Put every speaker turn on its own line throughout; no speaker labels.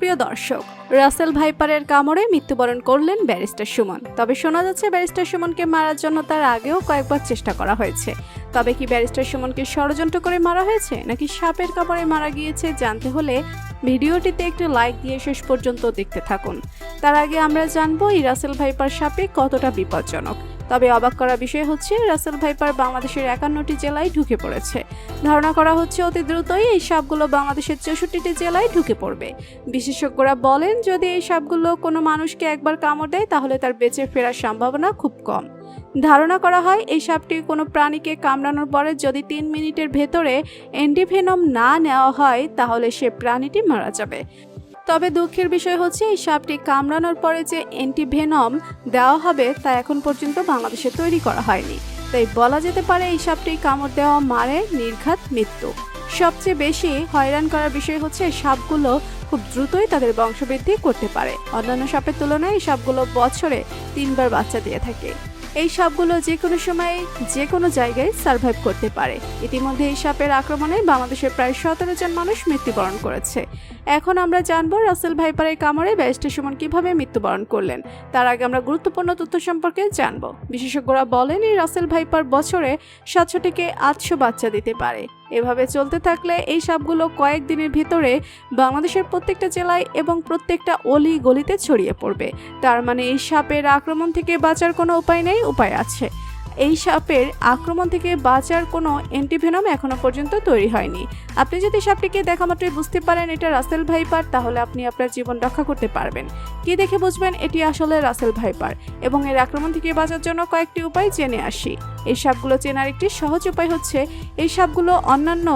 সুপ্রিয় দর্শক, রাসেল ভাইপারের কামড়ে মৃত্যুবরণ করলেন ব্যারিস্টার সুমন। তবে শোনা যাচ্ছে ব্যারিস্টার সুমনকে মারার জন্য তার আগেও কয়েকবার চেষ্টা করা হয়েছে। তবে কি ব্যারিস্টার সুমনকে ষড়যন্ত্র করে মারা হয়েছে নাকি সাপের কামড়ে মারা গিয়েছে জানতে হলে ভিডিওটিতে একটু লাইক দিয়ে শেষ পর্যন্ত দেখতে থাকুন। তার আগে আমরা জানবো এই রাসেল ভাইপার সাপে কতটা বিপজ্জনক। তবে অবাক করা বিষয় হচ্ছে রাসেল ভাইপার বাংলাদেশের 51টি জেলায় ঢুকে পড়েছে। ধারণা করা হচ্ছে অতি দ্রুতই এই সাপগুলো বাংলাদেশের 64টি জেলায় ঢুকে পড়বে। বিশেষজ্ঞরা বলেন, যদি এই সাপগুলো কোনো মানুষকে একবার কামড় দেয় তাহলে তার বেঁচে ফেরার সম্ভাবনা খুব কম। ধারণা করা হয় এই সাপটি কোনো প্রাণীকে কামড়ানোর পরে যদি 3 মিনিটের ভেতরে অ্যান্টিভেনম না নেওয়া হয় তাহলে সে প্রাণীটি মারা যাবে। তবে দুঃখের বিষয় হচ্ছে এই সাপটি কামড়ানোর পরে যে অ্যান্টিভেনম দেওয়া হবে তা এখন পর্যন্ত বাংলাদেশে তৈরি করা হয়নি। তাই বলা যেতে পারে এই সাপটি কামড় দেওয়া মারে নির্ঘাত মৃত্যু। সবচেয়ে বেশি হয়রান করার বিষয় হচ্ছে এই সাপগুলো খুব দ্রুতই তাদের বংশবৃদ্ধি করতে পারে। অন্যান্য সাপের তুলনায় এই সাপগুলো বছরে 3 বার বাচ্চা দিয়ে থাকে। এই সাপগুলো যে কোনো সময় যে কোনো জায়গায় সার্ভাইভ করতে পারে। ইতিমধ্যে এই সাপের আক্রমণে বাংলাদেশের প্রায় 17 জন মানুষ মৃত্যুবরণ করেছে। এখন আমরা জানবো রাসেল ভাইপারের কামড়ে ব্যারিস্টার সুমন কিভাবে মৃত্যুবরণ করলেন। তার আগে আমরা গুরুত্বপূর্ণ তথ্য সম্পর্কে জানবো। বিশেষজ্ঞরা বলেন এই রাসেল ভাইপার বছরে 700 থেকে 800 বাচ্চা দিতে পারে। এভাবে চলতে থাকলে এই সাপগুলো কয়েকদিনের ভিতরে বাংলাদেশের প্রত্যেকটা জেলায় এবং প্রত্যেকটা অলি গলিতে ছড়িয়ে পড়বে। তার মানে এই সাপের আক্রমণ থেকে বাঁচার কোনো উপায় নেই, উপায় আছে। এই সাপের আক্রমণ থেকে বাঁচার কোনো অ্যান্টিভেনম এখনো পর্যন্ত তৈরি হয়নি। আপনি যদি সাপটিকে দেখা মাত্রই বুঝতে পারেন এটা রাসেল ভাইপার, তাহলে আপনি আপনার জীবন রক্ষা করতে পারবেন। কি দেখে বুঝবেন এটি আসলে রাসেল ভাইপার এবং এর আক্রমণ থেকে বাঁচার জন্য কয়েকটি উপায় জেনে আসি। এই সাপগুলো চেনার একটি সহজ উপায় হচ্ছে, এই সাপগুলো অন্যান্য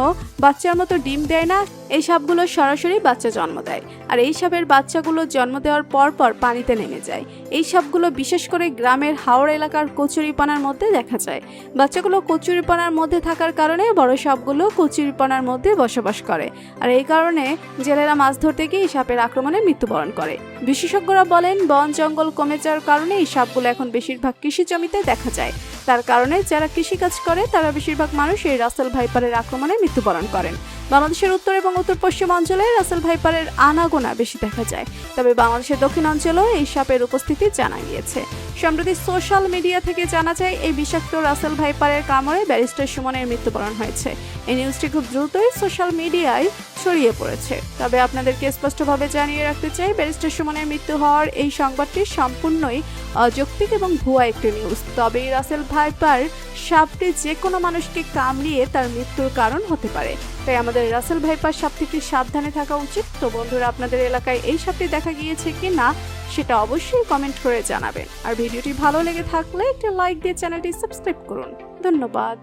বাচ্চার মতো ডিম দেয় না। এই সাপগুলো সরাসরি বাচ্চা জন্ম দেয়, আর এই সাপের বাচ্চাগুলো জন্ম দেওয়ার পর পানিতে নেমে যায়। এই সাপগুলো বিশেষ করে গ্রামের হাওড় এলাকার কচুরিপানার মধ্যে দেখা যায়। বাচ্চাগুলো কচুরিপানার মধ্যে থাকার কারণে বড় সাপগুলো কচুরিপানার মধ্যে বসবাস করে, আর এই কারণে জেলেরা মাছ ধরতে গিয়ে এই সাপের আক্রমণে মৃত্যুবরণ করে। বিশেষজ্ঞরা বলেন বন জঙ্গল কমে যাওয়ার কারণে এই সাপগুলো এখন বেশিরভাগ কৃষি জমিতে দেখা যায়। তার কারণে যারা কৃষিকাজ করে তারা বেশিরভাগ মানুষ এই রাসেল ভাইপারের আক্রমণে মৃত্যুবরণ করেন। বাংলাদেশের উত্তর এবং উত্তর পশ্চিম অঞ্চলে রাসেল ভাইপারের আনাগোনা বেশি দেখা যায়, তবে বাংলাদেশের দক্ষিণ অঞ্চলেও এই সাপের উপস্থিতি জানা গিয়েছে। সম্প্রতি সোশ্যাল মিডিয়া থেকে জানা যায় এই বিষাক্ত রাসেল ভাইপারের কামড়ে ব্যারিস্টার সুমনের মৃত্যুবরণ হয়েছে। এই নিউজটি খুব দ্রুতই সোশ্যাল মিডিয়ায় ছড়িয়ে পড়েছে। তবে আপনাদেরকে স্পষ্টভাবে জানিয়ে রাখতে চাই, ব্যারিস্টার সুমনের মৃত্যু হওয়ার এই সংবাদটি সম্পূর্ণই অযৌক্তিক এবং ভুয়া একটি নিউজ। তবে এই রাসেল ভাইপার সাপটি যে কোনো মানুষকে কামড়িয়ে তার মৃত্যুর কারণ হতে পারে। তাই আমাদের রাসেল ভাইপার সাপ থেকে সাবধানে থাকা উচিত। তো বন্ধুরা, আপনাদের এলাকায় এই সাপটি দেখা গিয়েছে কি না সেটা অবশ্যই কমেন্ট করে জানাবেন। আর ভিডিওটি ভালো লেগে থাকলে একটা লাইক দিয়ে চ্যানেলটি সাবস্ক্রাইব করুন। ধন্যবাদ।